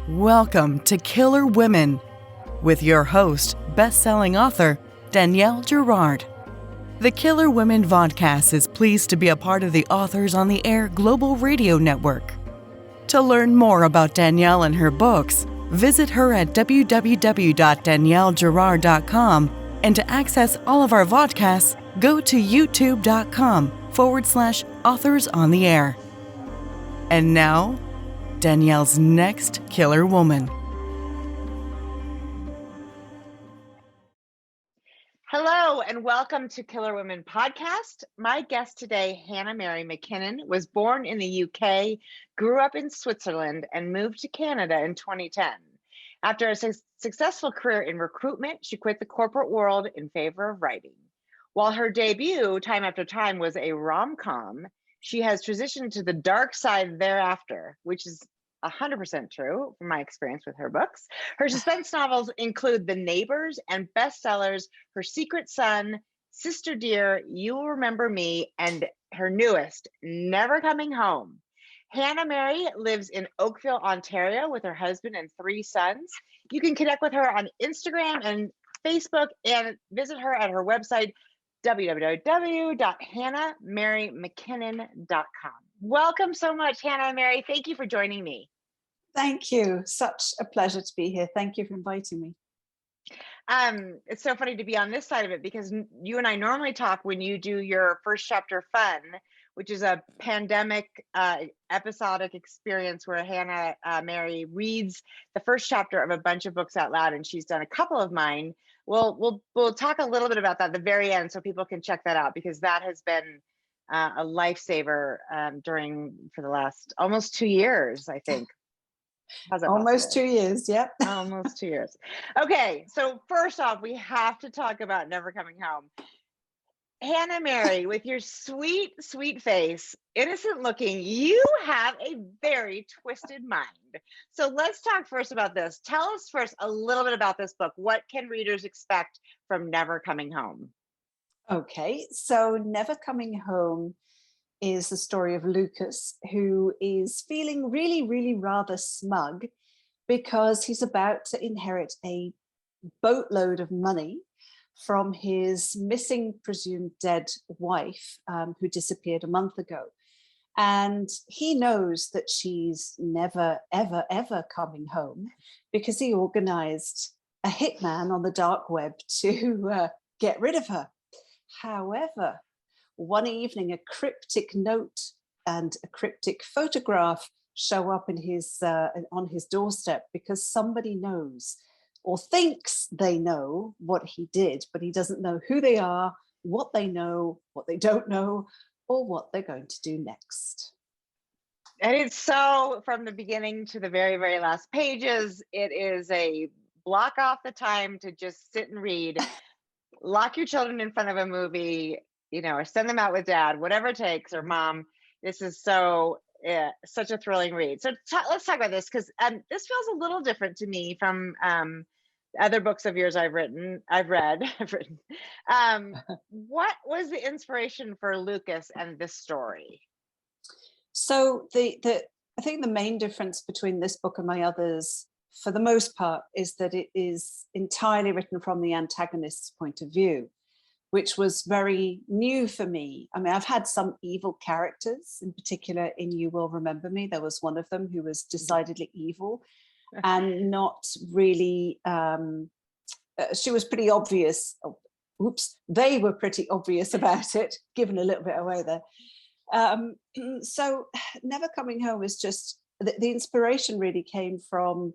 Welcome to Killer Women with your host, best-selling author Danielle Girard. The Killer Women Vodcast is pleased to be a part of the Authors on the Air Global Radio Network. To learn more about Danielle and her books, visit her at www.daniellegirard.com, and to access all of our vodcasts, go to youtube.com/Authors on the Air. And now, Danielle's next killer woman. Hello and welcome to Killer Women Podcast. My guest today, Hannah Mary McKinnon, was born in the UK, grew up in Switzerland, and moved to Canada in 2010. After a successful career in recruitment, she quit the corporate world in favor of writing. While her debut, Time After Time, was a rom-com, she has transitioned to the dark side thereafter, which is 100% true from my experience with her books. Her suspense novels include The Neighbors and bestsellers Her Secret Son, Sister Dear, You Will Remember Me, and her newest, Never Coming Home. Hannah Mary lives in Oakville, Ontario with her husband and 3 sons. You can connect with her on Instagram and Facebook and visit her at her website, www.hannahmarymckinnon.com. Welcome so much, Hannah Mary. Thank you for joining me. Thank you. Such a pleasure to be here. Thank you for inviting me. It's so funny to be on this side of it because you and I normally talk when you do your first chapter fun, which is a pandemic episodic experience where Hannah Mary reads the first chapter of a bunch of books out loud, and she's done a couple of mine. We'll talk a little bit about that at the very end so people can check that out, because that has been a lifesaver for the last almost 2 years, I think. How's that almost possible? 2 years, yep. Almost 2 years. Okay, so first off, we have to talk about Never Coming Home. Hannah Mary, with your sweet, sweet face, innocent looking, you have a very twisted mind. So let's talk first about this. Tell us first a little bit about this book. What can readers expect from Never Coming Home? Okay, so Never Coming Home is the story of Lucas, who is feeling really, really rather smug because he's about to inherit a boatload of money from his missing, presumed dead wife, who disappeared a month ago. And he knows that she's never, ever, ever coming home because he organized a hitman on the dark web to get rid of her. However, one evening, a cryptic note and a cryptic photograph show up in on his doorstep because somebody knows or thinks they know what he did, but he doesn't know who they are, what they know, what they don't know, or what they're going to do next. And it's so, from the beginning to the very, very last pages, it is a block off the time to just sit and read. Lock your children in front of a movie, or send them out with dad, whatever it takes, or mom. This is such a thrilling read. So let's talk about this, because this feels a little different to me from other books of yours I've read. What was the inspiration for Lucas and this story? So I think the main difference between this book and my others, for the most part, is that it is entirely written from the antagonist's point of view, which was very new for me. I mean, I've had some evil characters, in particular in You Will Remember Me. There was one of them who was decidedly evil and not really, she was pretty obvious. They were pretty obvious about it, giving a little bit away there. So Never Coming Home is just, the inspiration really came from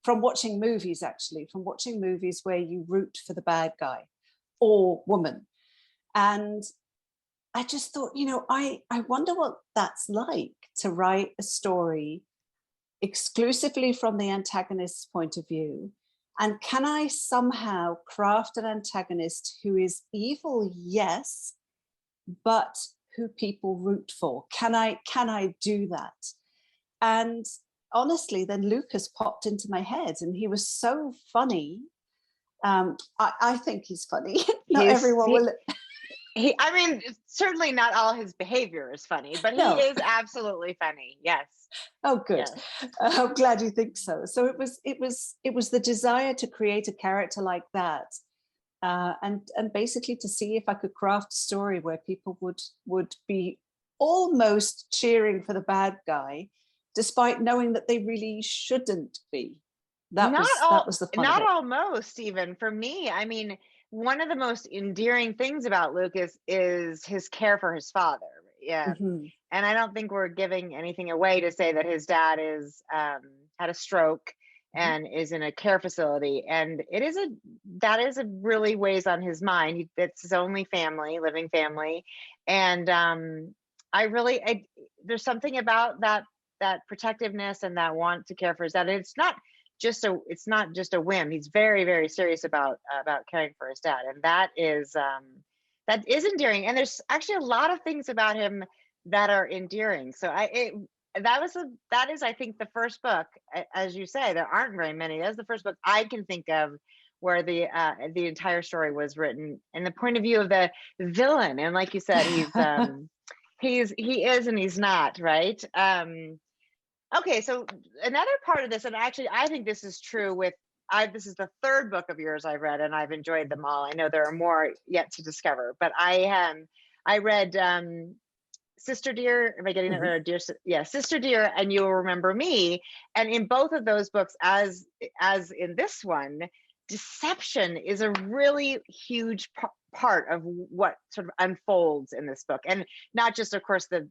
watching movies, actually, from watching movies where you root for the bad guy or woman. And I just thought, I wonder what that's like to write a story exclusively from the antagonist's point of view. And can I somehow craft an antagonist who is evil, yes, but who people root for? Can I do that? And honestly, then Lucas popped into my head, and he was so funny. I think he's funny. Not everyone will. I mean, certainly not all his behavior is funny, but he No. is absolutely funny. Yes. Oh, good. Yes. I'm glad you think so. So it was the desire to create a character like that, and basically to see if I could craft a story where people would be almost cheering for the bad guy, despite knowing that they really shouldn't be. That was the fun of Not it. almost even for me. I mean, one of the most endearing things about Luke is his care for his father. Yeah. Mhm. And I don't think we're giving anything away to say that his dad is had a stroke Mhm. and is in a care facility, and that is a really weighs on his mind. It's his only living family, and there's something about that protectiveness and that want to care for his dad. It's not just a whim. He's very, very serious about caring for his dad, and that is endearing. And there's actually a lot of things about him that are endearing. So that is, I think, the first book, as you say, there aren't very many. That's the first book I can think of where the entire story was written in the point of view of the villain. And like you said, he is and he's not, right. Okay, so another part of this, and actually I think this is true this is the third book of yours I've read, and I've enjoyed them all. I know there are more yet to discover, but I read Sister Dear, am I getting that Mhm. right? Sister Dear, and You Will Remember Me. And in both of those books, as in this one, deception is a really huge part of what sort of unfolds in this book, and not just, of course, the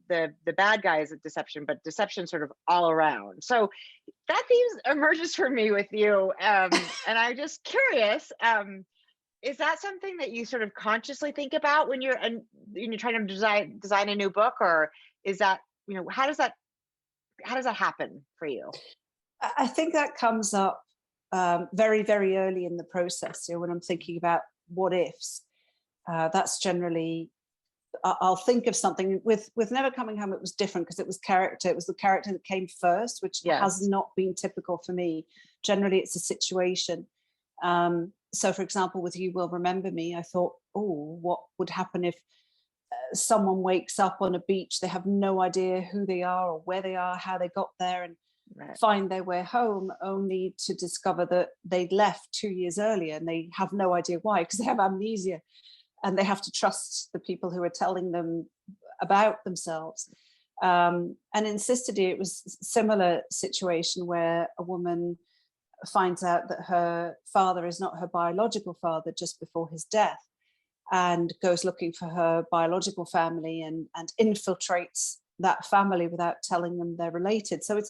bad guys of deception, but deception sort of all around. So that theme emerges for me with you, and I'm just curious. Is that something that you sort of consciously think about when you're trying to design a new book, or is that, how does that happen for you? I think that comes up very, very early in the process. When I'm thinking about what ifs, that's generally I'll think of something. With Never Coming Home, it was different because it was character. It was the character that came first, which has Yes. not been typical for me. Generally, it's a situation. So, for example, with You Will Remember Me, I thought, oh, what would happen if someone wakes up on a beach, they have no idea who they are or where they are, how they got there, and Right. find their way home, only to discover that they'd left 2 years earlier and they have no idea why, because they have amnesia, and they have to trust the people who are telling them about themselves. And in Sister Dear, it was a similar situation where a woman finds out that her father is not her biological father just before his death, and goes looking for her biological family, and infiltrates that family without telling them they're related. So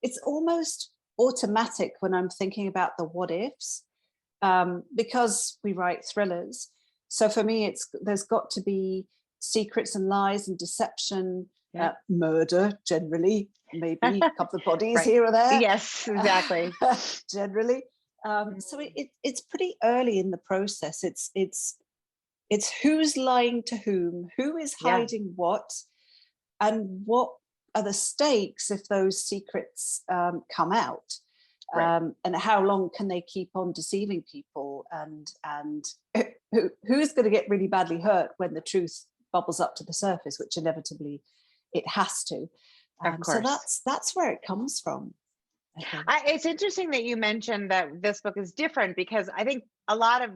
it's almost automatic when I'm thinking about the what ifs, because we write thrillers. So for me, there's got to be secrets and lies and deception, Yeah. murder generally, maybe a couple of bodies Right. here or there. Yes, exactly. Generally. So it's pretty early in the process. It's who's lying to whom, who is Yeah. hiding what, and what are the stakes if those secrets come out. Right. And how long can they keep on deceiving people, and who's going to get really badly hurt when the truth bubbles up to the surface, which inevitably it has to. Of So course. that's where it comes from, I think. It's interesting that you mentioned that this book is different, because I think a lot of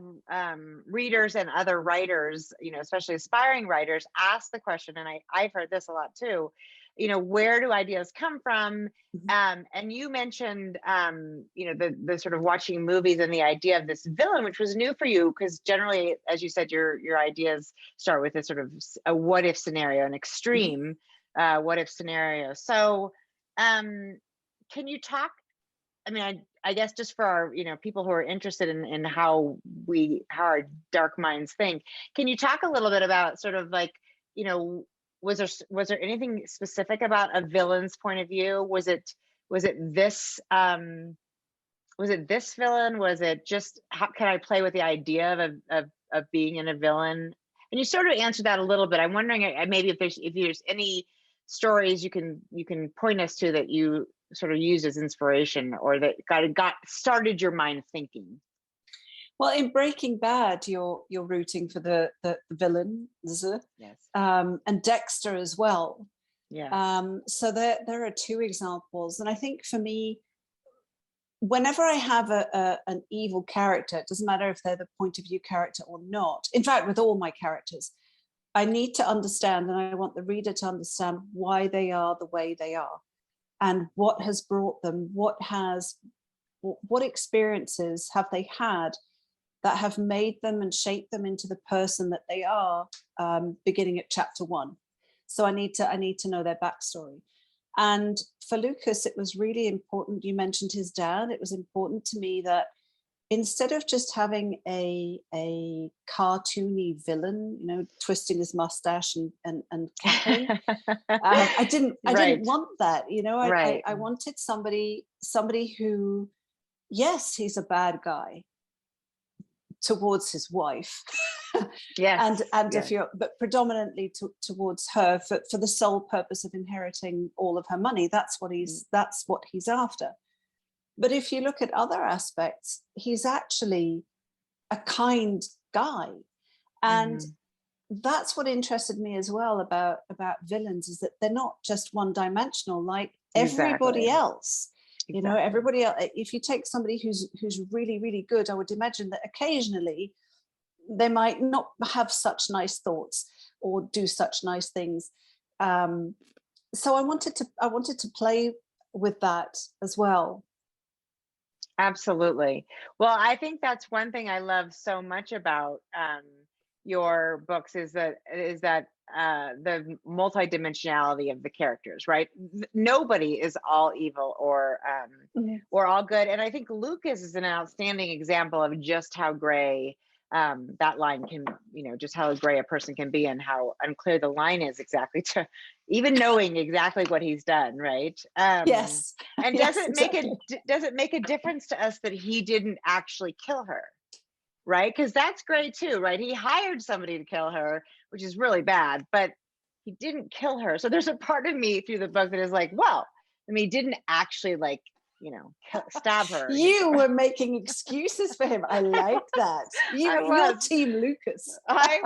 readers and other writers, especially aspiring writers, ask the question, and I've heard this a lot too, where do ideas come from? Mhm. And you mentioned, the sort of watching movies and the idea of this villain, which was new for you, because generally, as you said, your ideas start with a sort of a what if scenario, an Mhm. extreme what if scenario. So, can you talk? I mean, I guess just for our, people who are interested in how our dark minds think, can you talk a little bit about sort of like, was there anything specific about a villain's point of view? Was it this villain? Was it just, how can I play with the idea of being in a villain? And you sort of answered that a little bit. I'm wondering, maybe if there's any stories you can point us to that you sort of use as inspiration, or that got started your mind thinking. Well, in Breaking Bad, you're rooting for the villain, Yes. And Dexter as well. Yeah. So there are two examples, and I think for me, whenever I have an evil character, it doesn't matter if they're the point of view character or not. In fact, with all my characters, I need to understand, and I want the reader to understand why they are the way they are, and what has brought them, what experiences have they had that have made them and shaped them into the person that they are, beginning at chapter 1. So I need to know their backstory. And for Lucas, it was really important. You mentioned his dad. It was important to me that instead of just having a cartoony villain, twisting his mustache and cackling, I didn't want that. Right. I wanted somebody who, yes, he's a bad guy towards his wife. Yes. and yes. if you're, but predominantly towards her for the sole purpose of inheriting all of her money. That's what he's after. But if you look at other aspects, he's actually a kind guy. And that's what interested me as well about villains, is that they're not just one-dimensional like everybody else. Everybody else. If you take somebody who's really, really good, I would imagine that occasionally they might not have such nice thoughts or do such nice things. So I wanted to play with that as well. Absolutely. Well, I think that's one thing I love so much about your books is that the multidimensionality of the characters, right? Nobody is all evil or all good. And I think Lucas is an outstanding example of just how gray that line can, just how gray a person can be and how unclear the line is exactly to even knowing exactly what he's done, right? Yes. And yes, does it make a difference to us that he didn't actually kill her? Right? Because that's great too, right? He hired somebody to kill her, which is really bad, but he didn't kill her. So there's a part of me through the book that is like, well, he didn't actually stab her. You were making excuses for him. I like that. You're Team Lucas. I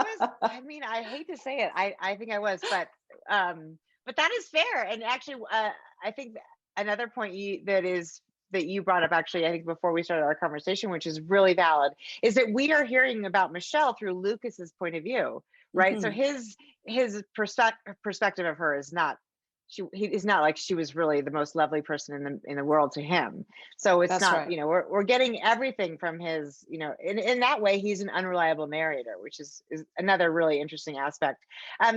hate to say it. I think I was, but that is fair. And actually, I think another point that you brought up, actually, I think before we started our conversation, which is really valid, is that we are hearing about Michelle through Lucas's point of view, right? So his perspective of her is not, he's not like she was really the most lovely person in the world to him. So it's not, right. We're getting everything from his, in that way, he's an unreliable narrator, which is another really interesting aspect.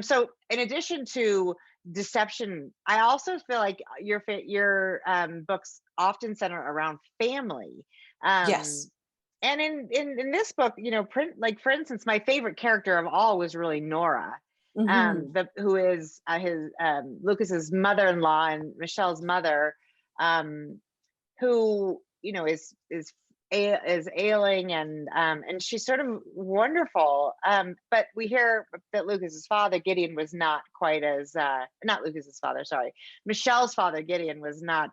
So in addition to deception, I also feel like your books often center around family. Yes. And in this book, for instance, my favorite character of all was really Nora, who is his Lucas's mother-in-law and Michelle's mother, who is ailing and she's sort of wonderful. But we hear that Lucas's father Gideon was not quite as not Lucas's father, sorry, Michelle's father Gideon was not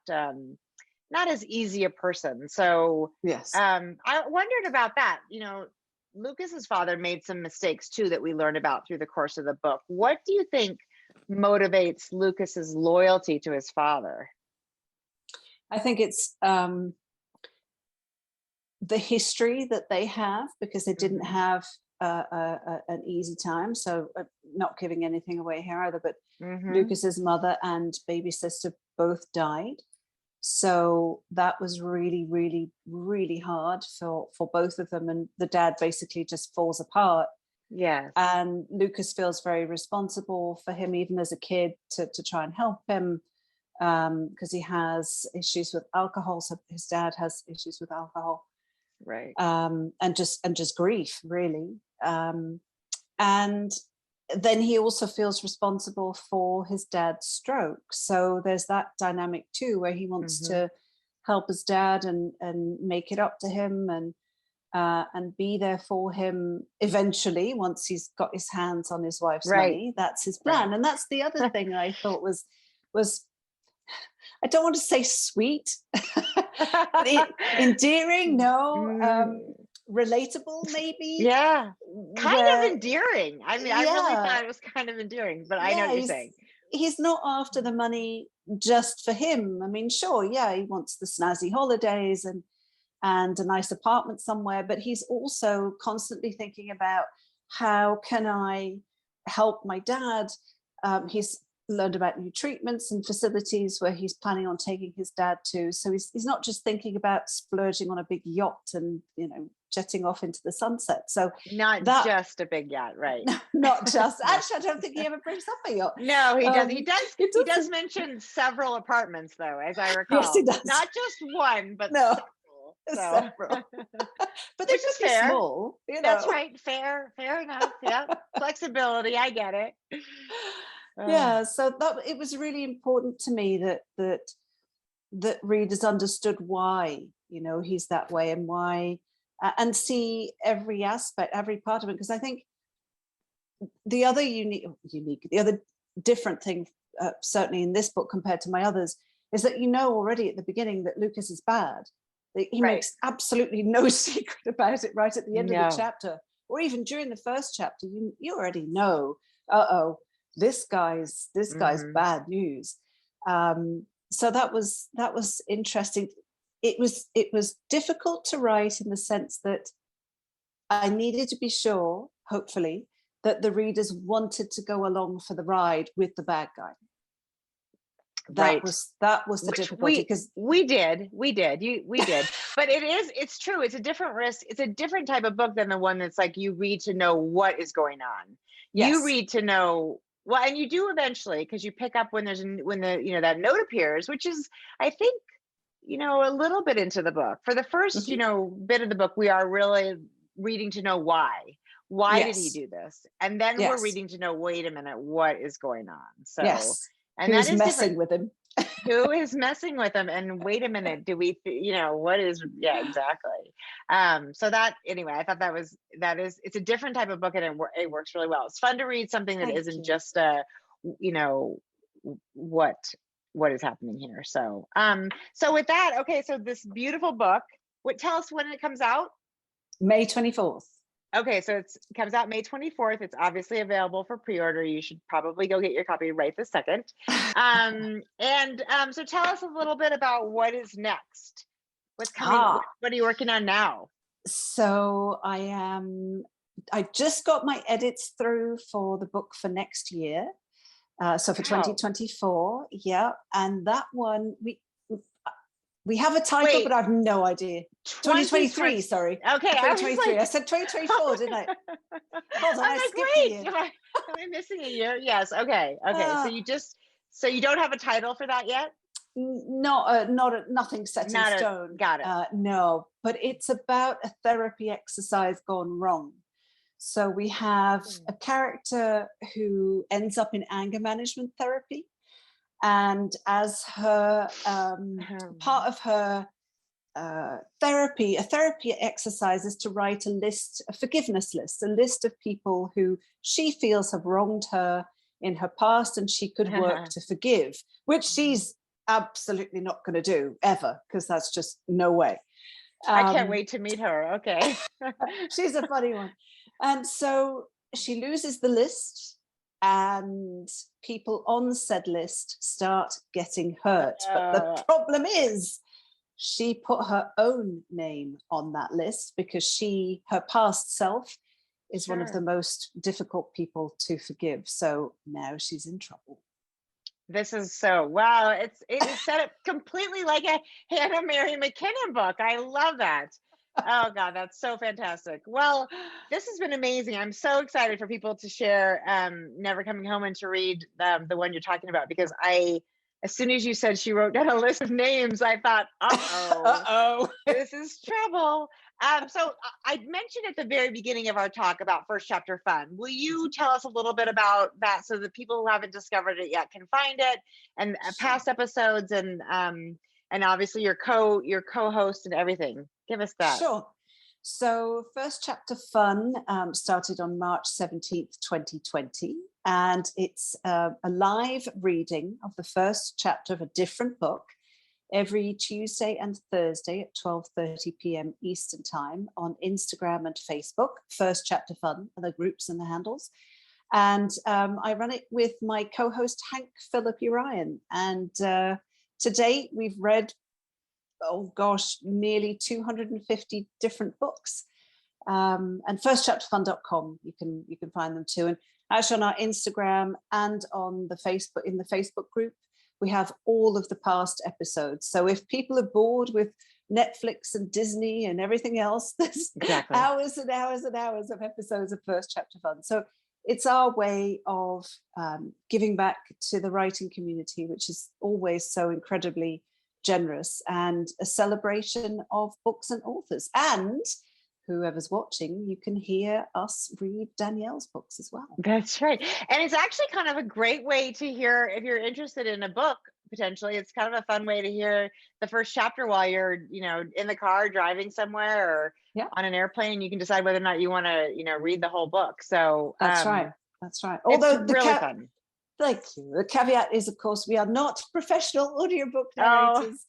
as easy a person. So yes, I wondered about that. Lucas's father made some mistakes too that we learned about through the course of the book. What do you think motivates Lucas's loyalty to his father? I think it's the history that they have, because they didn't have an easy time. So not giving anything away here either, but Lucas's mother and baby sister both died. So that was really, really, really hard for both of them. And the dad basically just falls apart. Yes. And Lucas feels very responsible for him, even as a kid, to try and help him, because he has issues with alcohol. So his dad has issues with alcohol. Right. And just grief, really. And then he also feels responsible for his dad's stroke. So there's that dynamic too, where he wants to help his dad and make it up to him and be there for him eventually once he's got his hands on his wife's money. That's his plan. Right. And that's the other thing I thought was I don't want to say sweet, endearing, no. relatable, maybe. Yeah, kind of endearing. I mean, I really Yeah, thought it was kind of endearing, but I know what you're saying. he's not after the money just for him. I mean, sure, yeah, he wants the snazzy holidays and a nice apartment somewhere, but he's also constantly thinking about how can I help my dad. He's learned about new treatments and facilities where he's planning on taking his dad to. So he's not just thinking about splurging on a big yacht and, you know, jetting off into the sunset. So not just a big yacht, right? Not just. Actually, I don't think he ever brings up a yacht. No, he does. He does mention several apartments, though, as I recall. Yes, he does. Not just one, but no. several. But they're just fair. Small. You know. That's right. Fair enough. Yeah. Flexibility. I get it. Yeah. So it was really important to me that readers understood why, you know, he's that way and why, and see every aspect, every part of it. Because I think the other the other different thing, certainly in this book compared to my others, is that you know already at the beginning that Lucas is bad. He makes absolutely no secret about it right at the end of the chapter, or even during the first chapter. You already know, this guy's bad news. So that was interesting. It was difficult to write in the sense that I needed to be sure, hopefully, that the readers wanted to go along for the ride with the bad guy. That was the difficulty, because we did, but it's true. It's a different risk. It's a different type of book than the one that's like, you read to know what is going on. Yes. You read to know, well, and you do eventually, because you pick up when that note appears, which is, I think, you know, a little bit into the book. For the first, you know, bit of the book, we are really reading to know why did he do this, and then we're reading to know, wait a minute, what is going on. So and who's messing with him? Who is messing with him? And wait a minute, do we, you know, what is? Yeah, exactly. So that, anyway, I thought it's a different type of book, and it works really well. It's fun to read something that isn't just you know, what is happening here. So so with that, okay, so this beautiful book. Tell us when it comes out. May 24th. Okay, so it comes out May 24th. It's obviously available for pre-order. You should probably go get your copy right this second. So tell us a little bit about what is next. What's coming? What are you working on now? So I just got my edits through for the book for next year. So for 2024, and that one we have a title, but I have no idea. 2023, sorry. Okay, 2023. I said 2024, didn't I? Hold on, I skipped a year. Am I missing a year? Yes. Okay. So you don't have a title for that yet? Nothing set in stone. Got it. No, but it's about a therapy exercise gone wrong. So we have a character who ends up in anger management therapy. And as her part of her therapy, a therapy exercise is to write a forgiveness list, a list of people who she feels have wronged her in her past and she could work to forgive, which she's absolutely not going to do ever, because that's just no way. I can't wait to meet her. Okay. She's a funny one. And so she loses the list, and people on said list start getting hurt. But the problem is she put her own name on that list because her past self is one of the most difficult people to forgive. So now she's in trouble. This is wow. It is set up completely like a Hannah Mary McKinnon book. I love that. Oh God, that's so fantastic. Well, this has been amazing. I'm so excited for people to share Never Coming Home and to read the one you're talking about, because as soon as you said she wrote down a list of names, I thought, uh-oh, this is trouble. So I mentioned at the very beginning of our talk about first chapter fun. Will you tell us a little bit about that so that people who haven't discovered it yet can find it, and past episodes, and obviously your co-host and everything? Give us that. Sure. So first chapter fun started on March 17th, 2020. And it's a live reading of the first chapter of a different book. every Tuesday and Thursday at 12:30 p.m. Eastern Time on Instagram and Facebook. First Chapter Fun are the groups and the handles. And I run it with my co-host, Hank Philip Urian. And to date, we've read, nearly 250 different books. And firstchapterfun.com, you can find them too. And actually on our Instagram and on the Facebook, in the Facebook group, we have all of the past episodes. So if people are bored with Netflix and Disney and everything else, there's hours and hours and hours of episodes of First Chapter Fun. So it's our way of giving back to the writing community, which is always so incredibly generous, and a celebration of books and authors. And whoever's watching, you can hear us read Danielle's books as well. That's right. And it's actually kind of a great way to hear, if you're interested in a book, potentially, it's kind of a fun way to hear the first chapter while you're, in the car driving somewhere or on an airplane. You can decide whether or not you want to, read the whole book. So that's right. Although it's really fun. Thank you. The caveat is, of course, we are not professional audiobook narrators.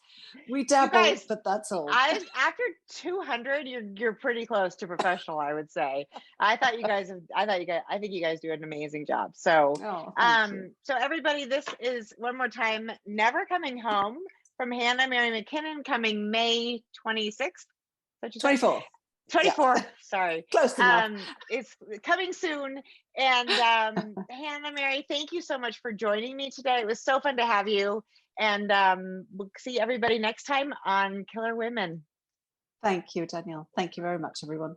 We dabble, guys, but that's all. After 200, you're pretty close to professional, I would say. I think you guys do an amazing job. So, so everybody, this is one more time, Never Coming Home from Hannah Mary McKinnon, coming May 26th. 24. 24, sorry. Close enough. It's coming soon. And Hannah Mary, thank you so much for joining me today. It was so fun to have you. And we'll see everybody next time on Killer Women. Thank you, Danielle. Thank you very much, everyone.